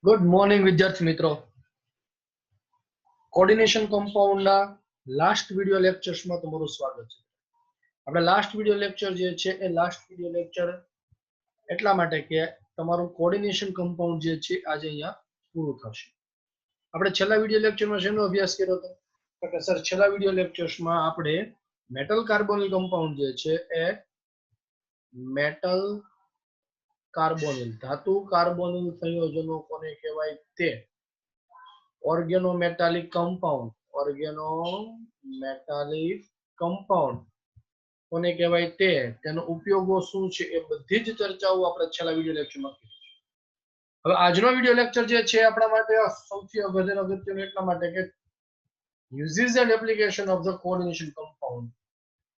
Good morning વિદ્યાર્થી મિત્રો. Coordination કમ્પાઉન્ડના last video લેક્ચર્સમાં તમારું સ્વાગત છે. આપણે લાસ્ટ વિડિયો લેક્ચર જે છે એ લાસ્ટ વિડિયો લેક્ચર એટલા માટે કે તમારું કોર્ડિનેશન કમ્પાઉન્ડ જે છે આજે અહીંયા પૂરું થશે. આપણે છેલ્લા વિડિયો લેક્ચરમાં શેનો અભ્યાસ કર્યો હતો? તો કે સર છેલ્લા વિડિયો લેક્ચર્સમાં આપણે મેટલ કાર્બોનિલ કમ્પાઉન્ડ જે છે એ મેટલ કાર્બોનિલ ધાતુ કાર્બોનિલ સંયોજનો કોને કહેવાય તે ઓર્ગેનોમેટાલિક કમ્પાઉન્ડ કોને કહેવાય તે તેનો ઉપયોગો શું છે એ બધી જ ચર્ચાઓ આપણે છેલ્લા વિડિયો લેક્ચરમાં કરી. હવે આજનો વિડિયો લેક્ચર જે છે આપણા માટે સૌથી અગત્યનું એટલા માટે કે uses and application of the coordination compound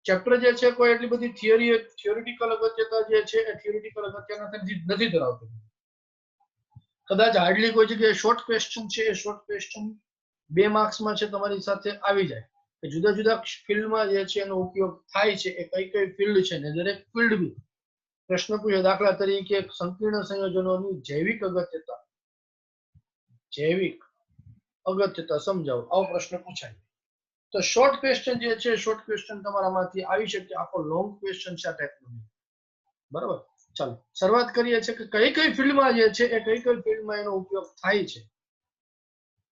chapter જે છે કોઈ એટલી બધી થિયોરિટિકલ અગત્યતા જે છે એ થિયોરિટિકલ અગત્યતા નથી ધરાવતું. કદાચ હાર્ડલી કોઈ જગ્યાએ શોર્ટ ક્વેશ્ચન છે એ શોર્ટ ક્વેશ્ચન 2 માર્ક્સમાં છે તમારી સાથે આવી જાય કે જુદા જુદા ફિલ્ડમાં જે છે એનો ઉપયોગ થાય છે એ કઈ કઈ ફિલ્ડ છે ને દરેક ફિલ્ડ પ્રશ્ન પૂછે. દાખલા તરીકે સંકીર્ણ સંયોજનોની જૈવિક અગત્યતા સમજાવો, આવો પ્રશ્ન પૂછાય તો શોર્ટ ક્વેશ્ચન જે છે શોર્ટ ક્વેશ્ચન તમારામાંથી આવી શકે. આખો લોંગ ક્વેશ્ચન છે આ ટાઈપનો. બરાબર, ચાલો શરૂઆત કરીએ છીએ કે કઈ કઈ ફિલ્ડમાં જે છે એ કઈ કઈ ફિલ્ડમાં એનો ઉપયોગ થાય છે.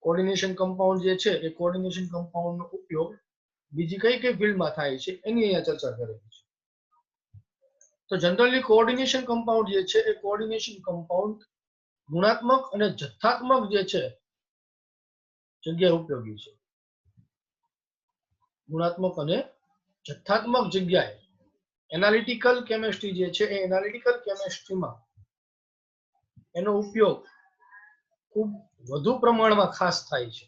કોર્ડિનેશન કમ્પાઉન્ડ જે છે એ કોર્ડિનેશન કમ્પાઉન્ડનો ઉપયોગ બીજી કઈ કઈ ફિલ્ડમાં થાય છે એની અહીંયા ચર્ચા કરેલી છે. તો જનરલી કોર્ડિનેશન કમ્પાઉન્ડ જે છે એ કોર્ડિનેશન કમ્પાઉન્ડ ગુણાત્મક અને જથ્થાત્મક જે છે જગ્યાએ ઉપયોગી છે. ગુણાત્મક અને જથ્થાત્મક જગ્યાએ એનાલિટિકલ કેમિસ્ટ્રી જે છે એ એનાલિટિકલ કેમિસ્ટ્રીમાં એનો ઉપયોગ ખૂબ વધુ પ્રમાણમાં ખાસ થાય છે.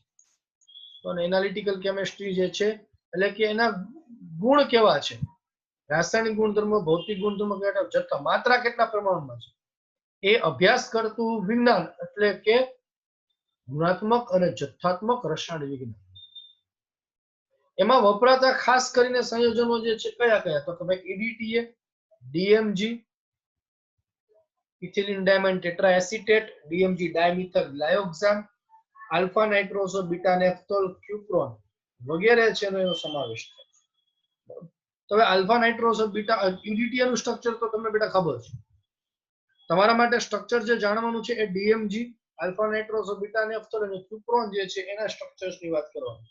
તો એનાલિટિકલ કેમિસ્ટ્રી જે છે એટલે કે એના ગુણ કેવા છે, રાસાયણિક ગુણધર્મો, ભૌતિક ગુણધર્મો, જથ્થા, માત્રા કેટલા પ્રમાણમાં છે એ અભ્યાસ કરતું વિજ્ઞાન એટલે કે ગુણાત્મક અને જથ્થાત્મક રસાયણ વિજ્ઞાન. એમાં વપરાતા ખાસ કરીને સંયોજનો જે છે કયા કયા? તો કે ભાઈ EDTA, DMG, ethylene diamine tetraacetate, DMG dimethyl glyoxime, alpha nitroso beta naphthol cupron વગેરે છે એનો સમાવેશ થાય. તો હવે આલ્ફા નાઇટ્રોસો બીટા EDTA નું સ્ટ્રક્ચર તો તમને બેટા ખબર છે. તમારા માટે સ્ટ્રક્ચર જે જાણવાનું છે એ DMG, આલ્ફા નાઇટ્રોસો બીટા નેફ્થોલ અને ક્યુપ્રોન જે છે એના સ્ટ્રક્ચર્સની વાત કરવાની.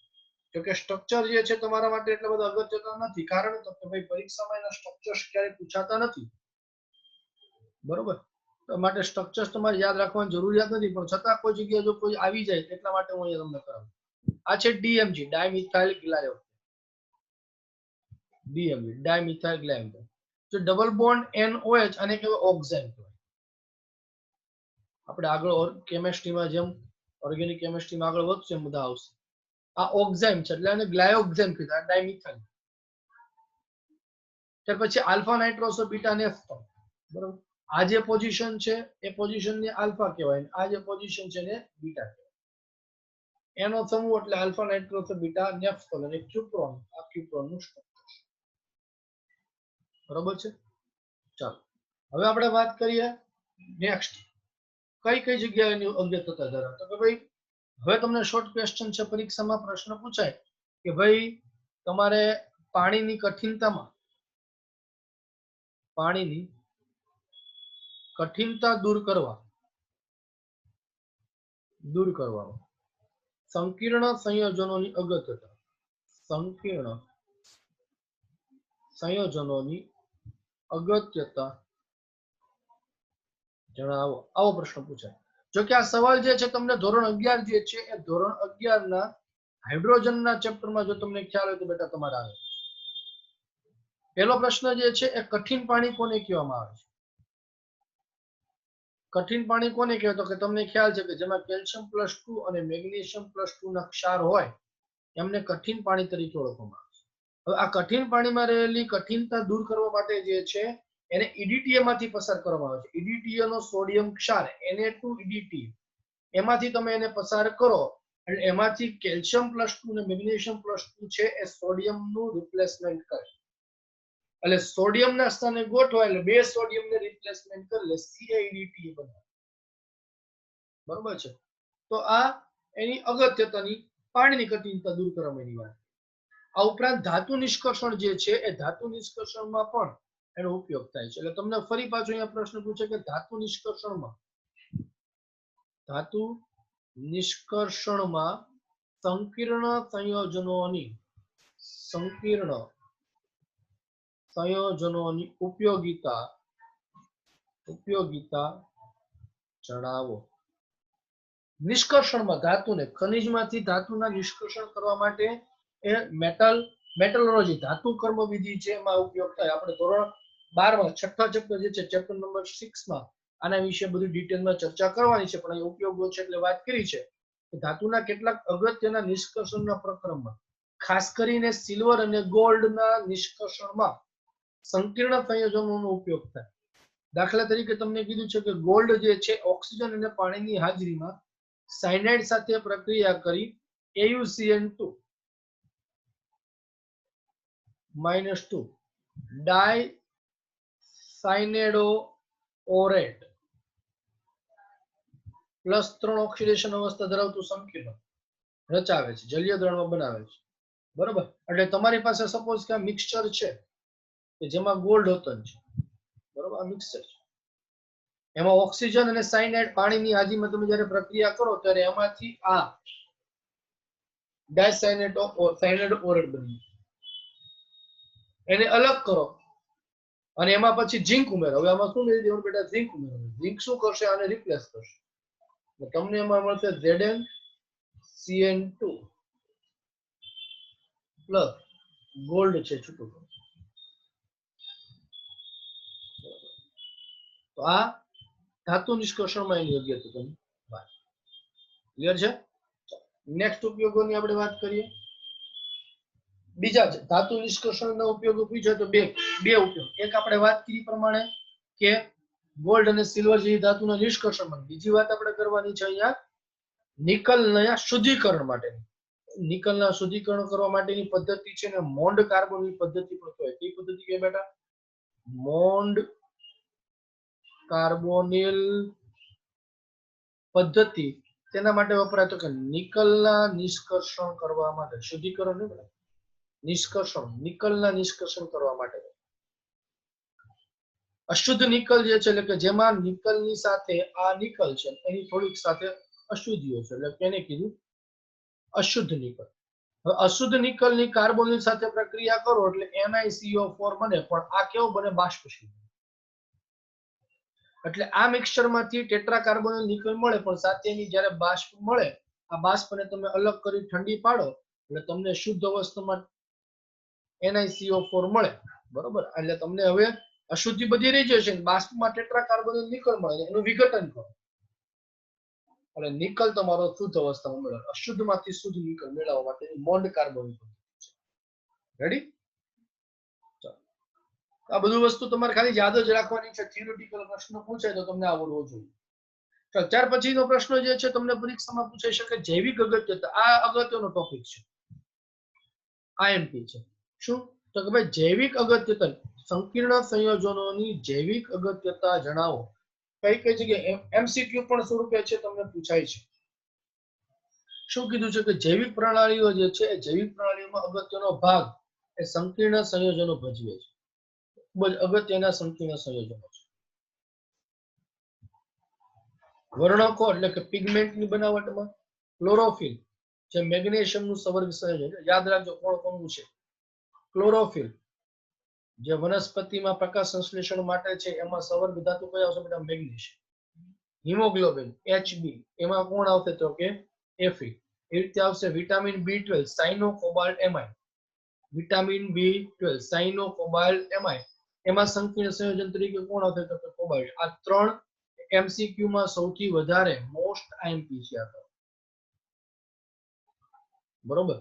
જો કે સ્ટ્રક્ચર જે છે તમારા માટે એટલા બધા અગત્યતા નથી, કારણ તો કે ભાઈ પરીક્ષામાં એના સ્ટ્રક્ચર્સ ક્યારેય પૂછાતા નથી. બરોબર, તો માટે સ્ટ્રક્ચર્સ તમારે યાદ રાખવાની જરૂરિયાત નથી, પણ છતાં કોઈ જગ્યાએ જો કોઈ આવી જાય એટલા માટે હું અહીંયા તમને કરાવું. આ છે DMG ડાયમિથાઇલ ગ્લાયોક્સાન. DMG ડાયમિથાઇલ ગ્લાયોક્સાન જો ડબલ બોન્ડ NOH અને કહેવાય ઓક્સાઇડ કહેવાય. આપણે આગળ કેમિસ્ટ્રીમાં જેમ ઓર્ગેનિક કેમિસ્ટ્રીમાં આગળ વધશે એમ બધા આવશે. આ ઓક્ઝાઇમ છે એટલે આને ગ્લાયોક્સાન કીધા, ડાયમિથાઇલ. ત્યાર પછી આલ્ફા નાઇટ્રોસો બીટા નેફ્થોલ. બરોબર, આ જે પોઝિશન છે એ પોઝિશનને આલ્ફા કહેવાય, આ જે પોઝિશન છે ને બીટા કહેવાય. એનો સમૂહ એટલે આલ્ફા નાઇટ્રોસો બીટા નેફ્થોલ અને ક્યુપ્રોન, આ ક્યુપ્રોન નું સ્ટ્રક્ચર. બરોબર છે, ચાલો હવે આપણે વાત કરીએ નેક્સ્ટ કઈ કઈ જગ્યાએ એની અગત્યતા ધરાવે. તો કે ભાઈ હવે તમને શોર્ટ ક્વેશ્ચન છે, પરીક્ષામાં પ્રશ્ન પૂછાય કે ભાઈ તમારે પાણીની કઠિનતા દૂર કરવા સંકીર્ણ સંયોજનોની અગત્યતા જણાવો, આવો પ્રશ્ન પૂછાય. જો કે આ સવાલ જે છે તમને ધોરણ 11 જે છે એ ધોરણ 11 ના હાઇડ્રોજનના ચેપ્ટરમાં જો તમને ખ્યાલ હોય તો બેટા તમારે આવે. પહેલો પ્રશ્ન જે છે એ કઠિન પાણી કોને કહેવામાં આવે છે? કઠિન પાણી કોને કહેવાય? તો કે તમને ખ્યાલ છે કે જેમાં કેલ્શિયમ +2 અને મેગ્નેશિયમ +2 ના ક્ષાર હોય એમને કઠિન પાણી તરીકે ઓળખવામાં આવે છે. હવે આ કઠિન પાણીમાં રહેલી કઠિનતા દૂર કરવા માટે જે છે એને EDTA માંથી પસાર કરવામાં આવે છે. EDTA નો સોડિયમ ક્ષાર Na2EDTA એમાંથી તમે એને પસાર કરો એટલે એમાંથી કેલ્શિયમ +2 અને મેગ્નેશિયમ +2 છે એ સોડિયમનું રિપ્લેસમેન્ટ કરે. એટલે સોડિયમના સ્થાને ગોઠવાય એટલે બે સોડિયમને રિપ્લેસમેન્ટ કરી લે, CaEDTA બને. બરોબર છે. તો આ એની અગત્યતાની પાણીની કઠિનતા દૂર કરવા માટેની વાત. આ ઉપરાંત ધાતુ નિષ્કર્ષણ જે છે એ ધાતુ નિષ્કર્ષણમાં પણ એનો ઉપયોગ થાય છે. એટલે તમને ફરી પાછો અહીંયા પ્રશ્ન પૂછે કે ધાતુ નિષ્કર્ષણમાં સંકીર્ણ સંયોજનોની ઉપયોગિતા જણાવો. નિષ્કર્ષણમાં ધાતુને ખનિજમાંથી ધાતુના નિષ્કર્ષણ કરવા માટે એ મેટલોલોજી ધાતુ કર્મ વિધિ છે એમાં ઉપયોગ થાય. આપણે ધોરણ 12 માં છઠ્ઠા ચેપ્ટર જે છે ચેપ્ટર નંબર 6 માં આના વિશે બધી ડિટેલમાં ચર્ચા કરવાની છે, પણ અહીં ઉપયોગો છે એટલે વાત કરી છે કે ધાતુના કેટલાક અગત્યના નિષ્કર્ષણના પ્રક્રમમાં ખાસ કરીને સિલ્વર અને ગોલ્ડના નિષ્કર્ષણમાં સંકીર્ણ સંયોજનોનો ઉપયોગ થાય. દાખલા તરીકે તમને કીધું છે કે ગોલ્ડ જે છે ઓક્સિજન અને પાણીની હાજરીમાં સાયનાઇડ સાથે પ્રક્રિયા કરી AuCN2 -2 ડાયસાયનેડોઓરેટ +3 ઓક્સિડેશન અવસ્થા ધરાવતું સંકીર્ણ રચાવે છે, જલીય દ્રવમાં બનાવે છે. બરોબર. એટલે તમારી પાસે સપોઝ કે મિક્સચર છે કે જેમાં ગોલ્ડ હોતન છે, બરોબર, આ મિક્સચર છે, એમાં ઓક્સિજન અને સાયનાઇડ પાણીની હાજરીમાં તમે જ્યારે પ્રક્રિયા કરો ત્યારે એમાંથી આ ડાયસાયનેડોઓરેટ બની એને અલગ કરો અને એમાં પછી ઝિંક ઉમેરો. હવે આમાં શું મેળવી દેવાનું બેટા? ઝિંક ઉમેરો. ઝિંક શું કરશે? આને રિપ્લેસ કરશે. તમને એમાં મળશે ZnCN2 પ્લસ ગોલ્ડ છે છૂટું. તો આ ધાતુ નિષ્કર્ષણમાં એની અગત્યતાની વાત. ક્લિયર છે? નેક્સ્ટ ઉપયોગોની આપણે વાત કરીએ. બીજા છે ધાતુ નિષ્કર્ષણના ઉપયોગો પૂછે તો બે ઉપયોગ. એક આપણે વાત કરી પ્રમાણે કે ગોલ્ડ અને સિલ્વર જેવી ધાતુના નિષ્કર્ષણમાં. બીજી વાત આપણે કરવાની છે અહીંયા નિકલના શુદ્ધિકરણ માટે. નિકલના શુદ્ધિકરણ કરવા માટેની પદ્ધતિ છે ને મોન્ડ કાર્બોનની પદ્ધતિ પણ કહેવાય. કઈ પદ્ધતિ કે બેટા? મોન્ડ કાર્બોનિલ પદ્ધતિ. તેના માટે વપરાય તો કે નિકલના નિષ્કર્ષણ કરવા માટે. શુદ્ધિકરણ નહીં બેટા, નિષ્કર્ષણ. નિકલના નિષ્કર્ષણ કરવા માટે. અશુદ્ધ નિકલ જે છે એટલે કે જેમાં નિકલની સાથે આ નિકલ છે એની થોડીક સાથે અશુદ્ધિઓ છે એટલે કેને કીધું? અશુદ્ધ નિકલ. હવે અશુદ્ધ નિકલની કાર્બોનિલ સાથે પ્રક્રિયા કરો એટલે NiCO4 બને, પણ આ કેવું બને? બાષ્પશીલ. એટલે આ મિક્સચરમાંથી ટેટ્રાકાર્બોનિલ નિકલ મળે, પણ સાથે એની જ્યારે બાષ્પ મળે, આ બાષ્પને તમે અલગ કરી ઠંડી પાડો એટલે તમને શુદ્ધ અવસ્થામાં NiCO4 મળે. બરોબર. એટલે તમને હવે અશુદ્ધિ બધી રહી જશે, બાષ્પમાં ટેટ્રાકાર્બોનિલ નિકલ મળે, એનું વિઘટન કરો એટલે નિકલ તમારો શુદ્ધ અવસ્થામાં મળે. અશુદ્ધમાંથી શુદ્ધ નિકલ મેળવવા માટે મોન્ડ કાર્બોનિલ. રેડી? આ બધું વસ્તુ તમારે ખાલી યાદ જ રાખવાની છે. થિયોરેટિકલ પ્રશ્ન પૂછાય તો તમને આવડવો જોઈએ. ત્યાર પછીનો પ્રશ્ન જે છે તમને પરીક્ષામાં પૂછાઈ શકે જૈવિક અગત્યતા. આ અગત્યનો ટોપિક છે, IMP છે. શું? તો કે ભાઈ જૈવિક અગત્યતા, સંકીર્ણ સંયોજનોની જૈવિક અગત્યતા જણાવો. કઈ કઈ જગ્યાએ MCQ પણ સ્વરૂપે છે તમને પૂછાય છે. શું કીધું છે કે જૈવિક પ્રણાલીઓ જે છે એ જૈવિક પ્રણાલીઓમાં અગત્યનો ભાગ એ સંકીર્ણ સંયોજનો ભજવે છે. ખૂબ જ અગત્યના સંકીર્ણ સંયોજનો છે. વર્ણકો એટલે કે પિગમેન્ટની બનાવટમાં ક્લોરોફિલ જે મેગ્નેશિયમનું સવર્ગ સંયોજન. યાદ રાખજો કોણ કોનું છે. ક્લોરોફિલ જે વનસ્પતિમાં પ્રકાશ સંશ્લેષણ માટે છે એમાં સવર્ગ ધાતુ કઈ આવશે બેટા? મેગ્નેશિયમ. હિમોગ્લોબિન HB એમાં કોણ આવશે તો કે Fe. એ રીતે આવશે vitamin B12 cyanocobalamin. Vitamin B12 cyanocobalamin એમાં સંકીર્ણ સંયોજન તરીકે કોણ આવશે તો કે કોબાલ્ટ. આ ત્રણ MCQ માં સૌથી વધારે મોસ્ટ IMP છે આ. બરોબર.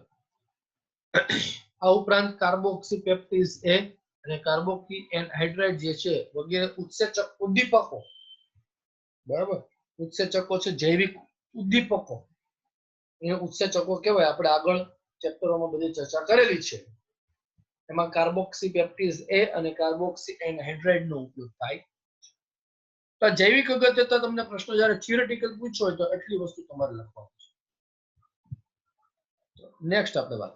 આ ઉપરાંત કાર્બોક્સીપેપ્ટિડ્સ A અને કાર્બોક્સી એનહાઇડ્રાઇડ જે છે વગેરે ઉત્સેચક ઉદ્દીપકો. બરાબર. ઉત્સેચકો છે જૈવિક ઉદ્દીપકો. એ ઉત્સેચકો કહેવાય. આપણે આગળ ચેપ્ટરોમાં બધી ચર્ચા કરેલી છે. એમાં કાર્બોક્સીપેપ્ટિડ્સ A અને કાર્બોક્સી એનહાઇડ્રાઇડ નો ઉપયોગ થાય. તો જૈવિક અગત્યતા તમને પ્રશ્ન જ્યારે થિયરેટિકલ પૂછ્યો હોય તો એટલી વસ્તુ તમારે લખવાનું છે. નેક્સ્ટ આપણે વાત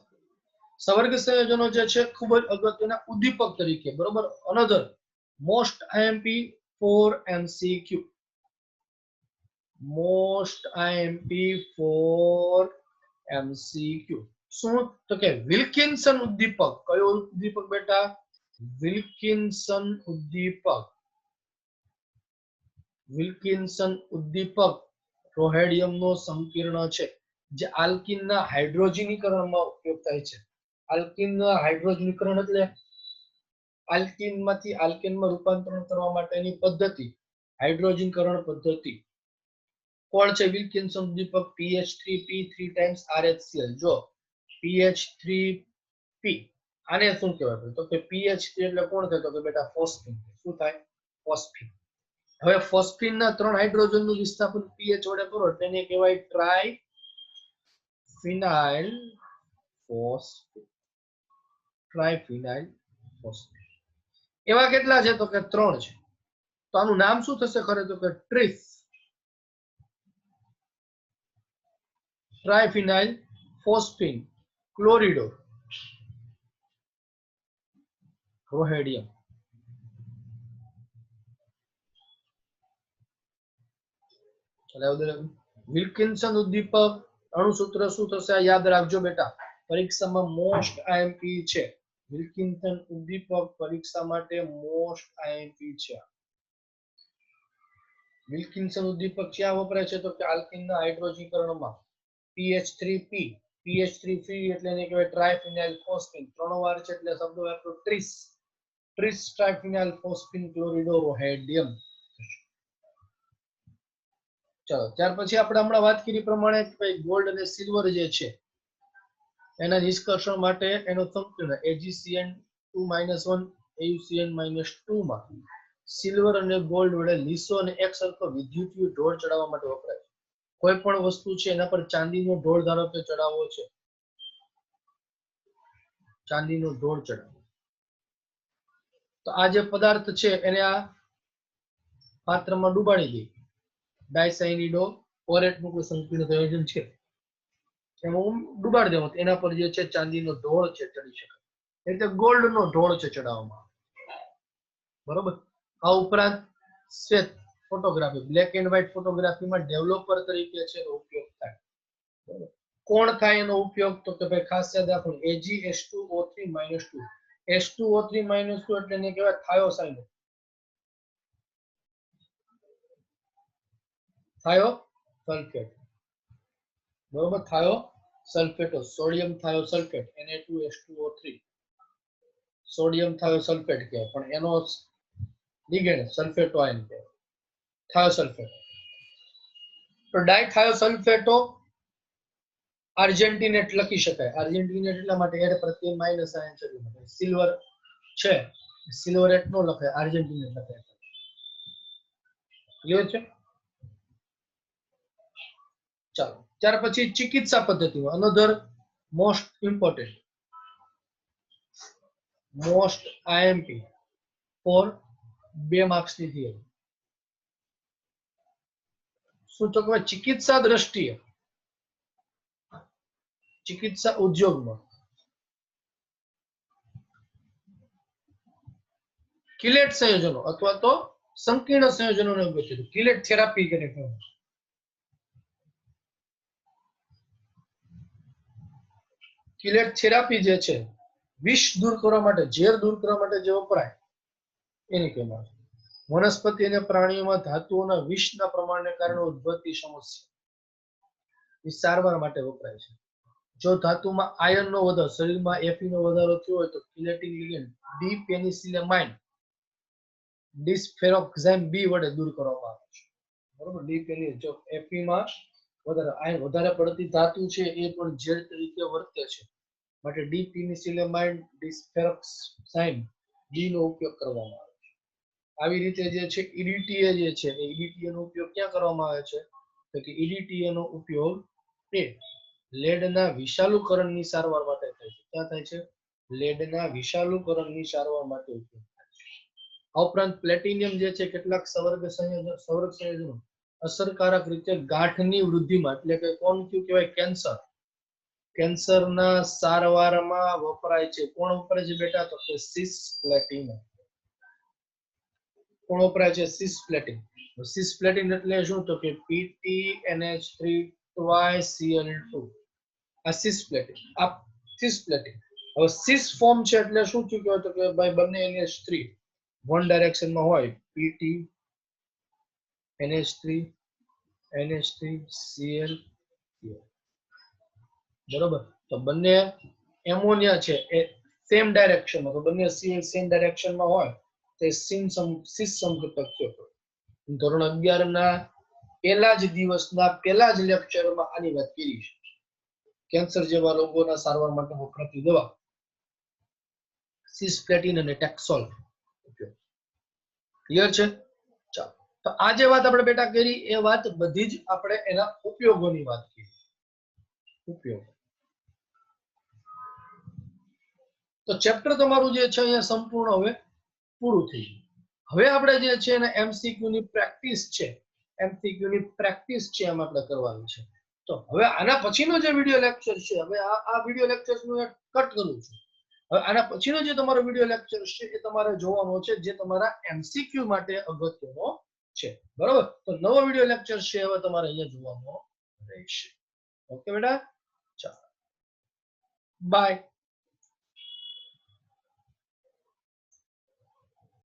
સવર્ગ સંયોજનો જે છે ખૂબ જ અગત્યના ઉદ્દીપક તરીકે, બરોબર, another most IMP for MCQ, most IMP for MCQ શું? તો કે વિલ્કિન્સન ઉદ્દીપક. કયો ઉદ્દીપક બેટા? વિલ્કિન્સન ઉદ્દીપક. વિલ્કિન્સન ઉદ્દીપક રોહેડિયમનો સંકીર્ણ છે જે આલ્કિનના હાઇડ્રોજનીકરણમાં ઉપયોગ થાય છે. આલ્કિનના હાઇડ્રોજનીકરણ એટલે આલ્કિનમાંથી આલ્કેનમાં રૂપાંતરણ કરવા માટેની પદ્ધતિ, હાઇડ્રોજનીકરણ પદ્ધતિ. કોણ છે વિલ્કિન્સન ઉદ્દીપક? PH3P3 times RHCl. જો PH3P આને શું કહેવાય? તો કે PH3 એટલે કોણ થાય? તો કે બેટા ફોસ્ફીન. શું થાય? ફોસ્ફીન. હવે ફોસ્ફીનના 3 હાઇડ્રોજનનું વિસ્થાપન pH વડે કરો તેને કહેવાય ટ્રાય ફિનાઇલ ફોસ્ફેટ. ટ્રાયફિનાઇલ ફોસ્ફેટ. એવા કેટલા છે? તો કે 3 છે. તો આનું નામ શું થશે ખરે? તો કે ટ્રિસ. ટ્રાયફિનાઇલ ફોસ્ફીન ક્લોરિડો રોહેડિયમ. વિલ્કિન્સન ઉદ્દીપક અણુસૂત્ર શું થશે? યાદ રાખજો બેટા, પરીક્ષામાં મોસ્ટ આઈએમપી છે. વિલ્કિન્સન ઉદ્દીપક પરીક્ષા માટે મોસ્ટ આઈએમપી છે. વિલ્કિન્સન ઉદ્દીપક ક્યાં વપરાય છે? તો કે આલ્કિનના હાઇડ્રોજનીકરણમાં. PH3P, PH3P એટલે એને કહેવાય ટ્રાયફિનાઇલ ફોસ્ફીન. 3 વાર છે એટલે શબ્દો વાપરો ટ્રિસ. ટ્રિસ ટ્રાયફિનાઇલ ફોસ્ફીન ક્લોરિડો રોહેડિયમ. ચાલો, ત્યાર પછી આપણે હમણાં વાત કરી પ્રમાણે ગોલ્ડ અને સિલ્વર જે છે એના નિષ્કર્ષણ માટે એનો સંકીર્ણ AgCN2-1 AuCN-2 માં સિલ્વર અને ગોલ્ડ વડે લીસો અને એક સરખો વિદ્યુતીય ઢોળ ચડાવવા માટે વપરાય છે. કોઈ પણ વસ્તુ છે એના પર ચાંદીનો ઢોળ ધારો કે ચડાવવો છે, ચાંદીનો ઢોળ ચડાવવો, તો આ જે પદાર્થ છે એને આ પાત્રમાં ડુબાડી દે. ડાયસાયનિડો ઓરેટનું કોઈ સંકીર્ણ સંયોજન છે એમાં ડુબાડી દેવું, એના પર જે છે ચાંદીનો ઢોળ છે ચડી શકે. એટલે ગોલ્ડનો ઢોળ છે ચડાવવામાં, બરોબર. આ ઉપરાંત શ્વેત ફોટોગ્રાફી, બ્લેક એન્ડ વ્હાઇટ ફોટોગ્રાફીમાં ડેવલપર તરીકે છે એનો ઉપયોગ થાય. કોણ થાય એનો ઉપયોગ? તો કે ભાઈ ખાસ યાદ રાખો Ag(H2O3-2). H2O3-2 એટલે એને કહેવાય થાયોસાઇનો. થાયોસલ્ફેટ, બરોબર. થાયોસલ્ફેટો, sodium thiosulphate Na2H2O3, sodium thiosulphate કહેવાય, પણ એનો લિગેન્ડ સલ્ફેટો આયન કહેવાય, થાયોસલ્ફેટ. તો ડાયથાયોસલ્ફેટો આર્જેન્ટિનેટ લખી શકાય. આર્જેન્ટિનેટ એટલા માટે એડ પ્રત્યય માઇનસ આયન છે. સિલ્વર છે, સિલ્વરેટ નો લખાય, આર્જેન્ટિનેટ લખાય. ક્લિયર છે? ચાલો, ત્યાર પછી ચિકિત્સા પદ્ધતિઓ. Another most important, most IMP for 2 માર્ક્સની થિયરી. શું તો કે ચિકિત્સા દ્રષ્ટિએ, ચિકિત્સા ઉદ્યોગમાં કિલેટ સંયોજનો અથવા તો સંકીર્ણ સંયોજનોને અગત્ય. કિલેટ થેરાપી કરે છે. કિલેટ થેરાપી જે છે વિષ દૂર કરવા માટે, ઝેર દૂર કરવા માટે જે વપરાય એની કહેવાય. વનસ્પતિ અને પ્રાણીઓમાં ધાતુઓના વિષના પ્રમાણને કારણે ઉદ્ભવતી સમસ્યા એ સારવાર માટે વપરાય છે. જો ધાતુમાં આયર્નનો વધારો, શરીરમાં Fe નો વધારો થયો હોય તો કિલેટિંગ લિગેન્ડ ડિપેનિસિલેમાઇન ડિસ્ફેરોક્ઝાઇમ B વડે દૂર કરવામાં આવે છે, બરોબર. ડિપેનિસ, જો Fe માં વધારે પડતી ધાતુ છે એ પણ ઝેર તરીકે વર્તે છે, માટે ડિપેનિસિલેમાઇન ડિસ્ફેરોક્ઝાઇમ B નો ઉપયોગ કરવામાં આવે છે. આવી રીતે જે છે EDTA જે છે એ EDTA નો ઉપયોગ ક્યાં કરવામાં આવે છે? તો કે EDTA નો ઉપયોગ એ લેડના વિષાલુકરણની સારવાર માટે થાય છે. ક્યાં થાય છે? લેડના વિષાલુકરણની સારવાર માટે ઉપયોગ થાય છે. આ ઉપરાંત પ્લેટિનિયમ જે છે કેટલાક સંવર્ગ સંયોજનો અસરકારક રીતે ગાંઠની વૃદ્ધિમાં એટલે કે કોણ કહેવાય કેન્સર કેન્સરના સારવારમાં વપરાય છે. કોણ વપરાય છે બેટા? તો કે સિસ્પ્લેટિન. કોણ વપરાય છે? સિસ્પ્લેટિન. સિસ્પ્લેટિન એટલે શું? તો કે PTNH3 twice Cl2. આ સિસ્પ્લેટિન. આ સિસ્પ્લેટિન. હવે સિસ ફોર્મ છે એટલે શું થયું કહેવાય? તો કે ભાઈ બંને NH3 વન ડાયરેક્શનમાં હોય. NH3 Cl. બરોબર. તો બંને એમોનિયા છે એ સેમ ડાયરેક્શનમાં, તો બંને Cl સેમ ડાયરેક્શનમાં હોય તે સિસ સંકૃતક છે. ધોરણ 11 ના પહેલા જ દિવસના પહેલા જ લેક્ચરમાં આની વાત કરી છે. કેન્સર જેવા રોગોના સારવાર માટે વપરાતી દવા સિસ્પ્લેટિન અને ટેક્સોલ. ક્લિયર છે? ચાલો, તો આ જે વાત આપણે બેટા કરી એ વાત બધી જ આપણે એના ઉપયોગોની વાત કરી. ઉપયોગ. તો ચેપ્ટર તમારું જે છે અહીંયા સંપૂર્ણ હવે પૂરું થઈ ગયું. હવે આપણે જે છે એને એમસીક્યુ ની પ્રેક્ટિસ છે. એમસીક્યુ ની પ્રેક્ટિસ છે એમ આપણે કરવાની છે. તો હવે આના પછીનો જે વિડિયો લેક્ચર છે, હવે આ વિડિયો લેક્ચર નું કટ કરું છું. હવે આના પછીનો જે તમારો વિડિયો લેક્ચર છે એ તમારે જોવાનો છે, જે તમારા એમસીક્યુ માટે અગત્યનો છે. બરોબર? તો નવો વિડિયો લેક્ચર છે હવે તમારે અહીંયા જોવાનો રહેશે. ઓકે બેટા? ચાલો, બાય.